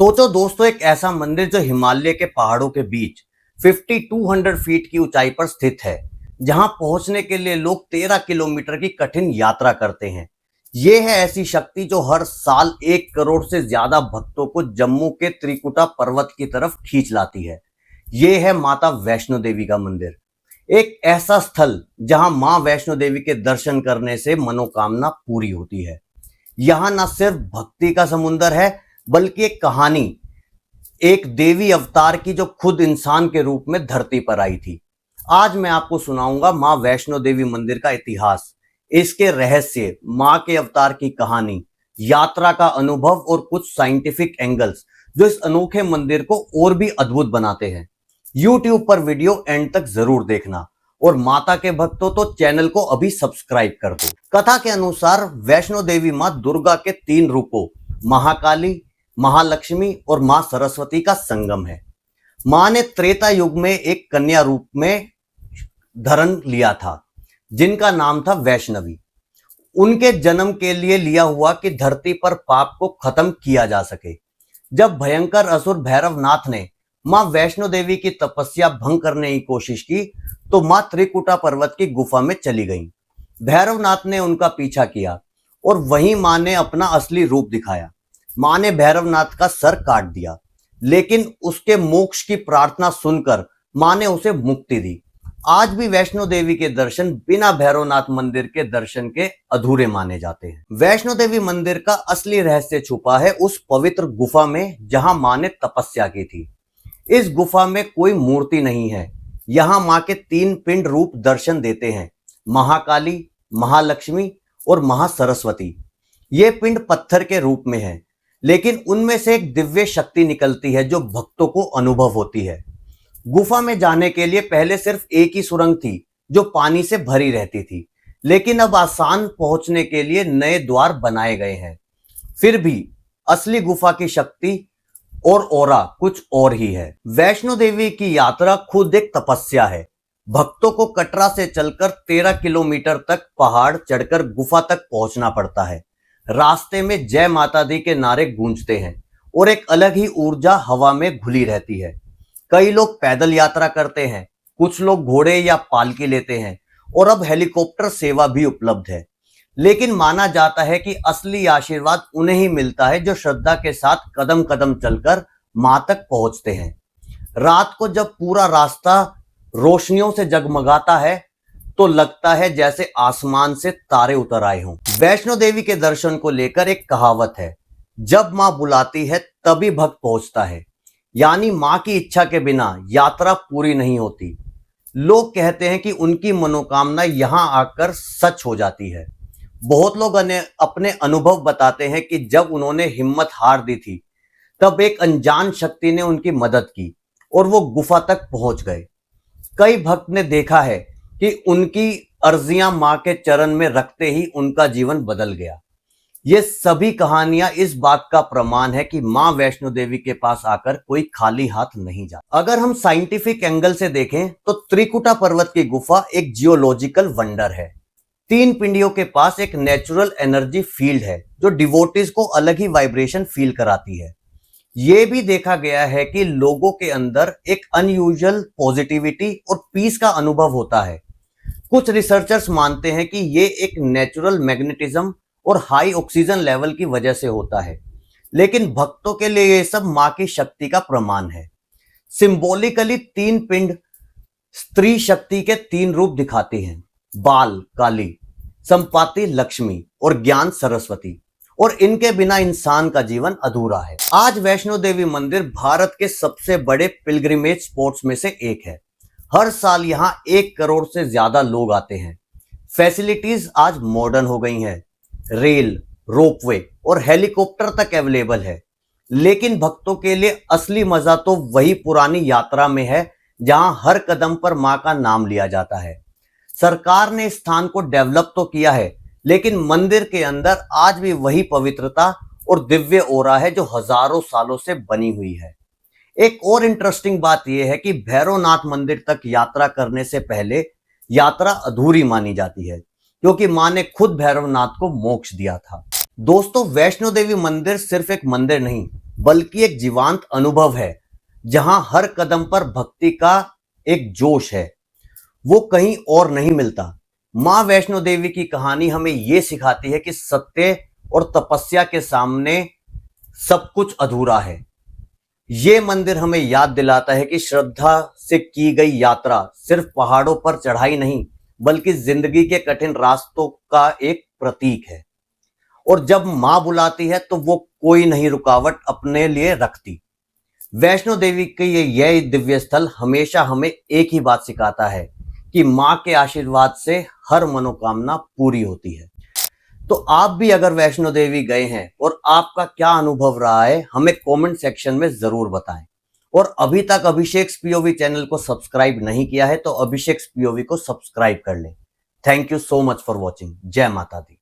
सोचो दोस्तों, एक ऐसा मंदिर जो हिमालय के पहाड़ों के बीच 5200 फीट की ऊंचाई पर स्थित है, जहां पहुंचने के लिए लोग 13 किलोमीटर की कठिन यात्रा करते हैं। ये है ऐसी शक्ति जो हर साल 1 करोड़ से ज्यादा भक्तों को जम्मू के त्रिकुटा पर्वत की तरफ खींच लाती है। ये है माता वैष्णो देवी का मंदिर, एक ऐसा स्थल जहां मां वैष्णो देवी के दर्शन करने से मनोकामना पूरी होती है। यहाँ न सिर्फ भक्ति का समुंदर है, बल्कि एक कहानी, एक देवी अवतार की जो खुद इंसान के रूप में धरती पर आई थी। आज मैं आपको सुनाऊंगा मां वैष्णो देवी मंदिर का इतिहास, इसके रहस्य, मां के अवतार की कहानी, यात्रा का अनुभव और कुछ साइंटिफिक एंगल्स जो इस अनोखे मंदिर को और भी अद्भुत बनाते हैं। YouTube पर वीडियो एंड तक जरूर देखना और माता के भक्तों तो चैनल को अभी सब्सक्राइब कर दो। कथा के अनुसार वैष्णो देवी मां दुर्गा के 3 रूपों महाकाली, महालक्ष्मी और मां सरस्वती का संगम है। मां ने त्रेता युग में एक कन्या रूप में धरण लिया था, जिनका नाम था वैष्णवी। उनके जन्म के लिए लिया हुआ कि धरती पर पाप को खत्म किया जा सके। जब भयंकर असुर भैरवनाथ ने मां वैष्णो देवी की तपस्या भंग करने की कोशिश की, तो मां त्रिकुटा पर्वत की गुफा में चली गईं। भैरवनाथ ने उनका पीछा किया और वहीं मां ने अपना असली रूप दिखाया। मां ने भैरवनाथ का सर काट दिया, लेकिन उसके मोक्ष की प्रार्थना सुनकर मां ने उसे मुक्ति दी। आज भी वैष्णो देवी के दर्शन बिना भैरवनाथ मंदिर के दर्शन के अधूरे माने जाते हैं। वैष्णो देवी मंदिर का असली रहस्य छुपा है उस पवित्र गुफा में जहां मां ने तपस्या की थी। इस गुफा में कोई मूर्ति नहीं है। यहाँ मां के 3 पिंड रूप दर्शन देते हैं, महाकाली, महालक्ष्मी और महासरस्वती। ये पिंड पत्थर के रूप में है, लेकिन उनमें से एक दिव्य शक्ति निकलती है जो भक्तों को अनुभव होती है। गुफा में जाने के लिए पहले सिर्फ एक ही सुरंग थी जो पानी से भरी रहती थी, लेकिन अब आसान पहुंचने के लिए नए द्वार बनाए गए हैं। फिर भी असली गुफा की शक्ति और ऑरा कुछ और ही है। वैष्णो देवी की यात्रा खुद एक तपस्या है। भक्तों को कटरा से चलकर 13 किलोमीटर तक पहाड़ चढ़कर गुफा तक पहुंचना पड़ता है। रास्ते में जय माता दी के नारे गूंजते हैं और एक अलग ही ऊर्जा हवा में घुली रहती है। कई लोग पैदल यात्रा करते हैं, कुछ लोग घोड़े या पालकी लेते हैं और अब हेलीकॉप्टर सेवा भी उपलब्ध है। लेकिन माना जाता है कि असली आशीर्वाद उन्हें ही मिलता है जो श्रद्धा के साथ कदम कदम चलकर मां तक पहुंचते हैं। रात को जब पूरा रास्ता रोशनियों से जगमगाता है, तो लगता है जैसे आसमान से तारे उतर आए हों। वैष्णो देवी के दर्शन को लेकर एक कहावत है, जब मां बुलाती है तभी भक्त पहुंचता है। यानी मां की इच्छा के बिना यात्रा पूरी नहीं होती। लोग कहते हैं कि उनकी मनोकामना यहां आकर सच हो जाती है। बहुत लोग अपने अनुभव बताते हैं कि जब उन्होंने हिम्मत हार दी थी, तब एक अनजान शक्ति ने उनकी मदद की और वो गुफा तक पहुंच गए। कई भक्त ने देखा है कि उनकी अर्जियां मां के चरण में रखते ही उनका जीवन बदल गया। ये सभी कहानियां इस बात का प्रमाण है कि मां वैष्णो देवी के पास आकर कोई खाली हाथ नहीं जाता। अगर हम साइंटिफिक एंगल से देखें तो त्रिकुटा पर्वत की गुफा एक जियोलॉजिकल वंडर है। 3 पिंडियों के पास एक नेचुरल एनर्जी फील्ड है जो डिवोटीज को अलग ही वाइब्रेशन फील कराती है। यह भी देखा गया है कि लोगों के अंदर एक अनयूजुअल पॉजिटिविटी और पीस का अनुभव होता है। कुछ रिसर्चर्स मानते हैं कि यह एक नेचुरल मैग्नेटिज्म और हाई ऑक्सीजन लेवल की वजह से होता है, लेकिन भक्तों के लिए यह सब मां की शक्ति का प्रमाण है। सिंबॉलिकली 3 पिंड स्त्री शक्ति के 3 रूप दिखाते हैं, बाल काली, संपाति लक्ष्मी और ज्ञान सरस्वती, और इनके बिना इंसान का जीवन अधूरा है। आज वैष्णो देवी मंदिर भारत के सबसे बड़े पिलग्रिमेज स्पॉट्स में से एक है। हर साल यहाँ 1 करोड़ से ज्यादा लोग आते हैं। फैसिलिटीज आज मॉडर्न हो गई हैं, रेल, रोपवे और हेलीकॉप्टर तक अवेलेबल है। लेकिन भक्तों के लिए असली मजा तो वही पुरानी यात्रा में है, जहां हर कदम पर मां का नाम लिया जाता है। सरकार ने स्थान को डेवलप तो किया है, लेकिन मंदिर के अंदर आज भी वही पवित्रता और दिव्य ओरा है जो हजारों सालों से बनी हुई है। एक और इंटरेस्टिंग बात यह है कि भैरवनाथ मंदिर तक यात्रा करने से पहले यात्रा अधूरी मानी जाती है, क्योंकि मां ने खुद भैरवनाथ को मोक्ष दिया था। दोस्तों, वैष्णो देवी मंदिर सिर्फ एक मंदिर नहीं, बल्कि एक जीवंत अनुभव है जहां हर कदम पर भक्ति का एक जोश है, वो कहीं और नहीं मिलता। मां वैष्णो देवी की कहानी हमें यह सिखाती है कि सत्य और तपस्या के सामने सब कुछ अधूरा है। ये मंदिर हमें याद दिलाता है कि श्रद्धा से की गई यात्रा सिर्फ पहाड़ों पर चढ़ाई नहीं, बल्कि जिंदगी के कठिन रास्तों का एक प्रतीक है। और जब मां बुलाती है तो वो कोई नहीं रुकावट अपने लिए रखती। वैष्णो देवी के यह दिव्य स्थल हमेशा हमें एक ही बात सिखाता है कि मां के आशीर्वाद से हर मनोकामना पूरी होती है। तो आप भी अगर वैष्णो देवी गए हैं और आपका क्या अनुभव रहा है, हमें कमेंट सेक्शन में जरूर बताएं। और अभी तक अभिषेक पीओवी चैनल को सब्सक्राइब नहीं किया है तो अभिषेक पीओवी को सब्सक्राइब कर लें। Thank you so much for watching. जय माता दी।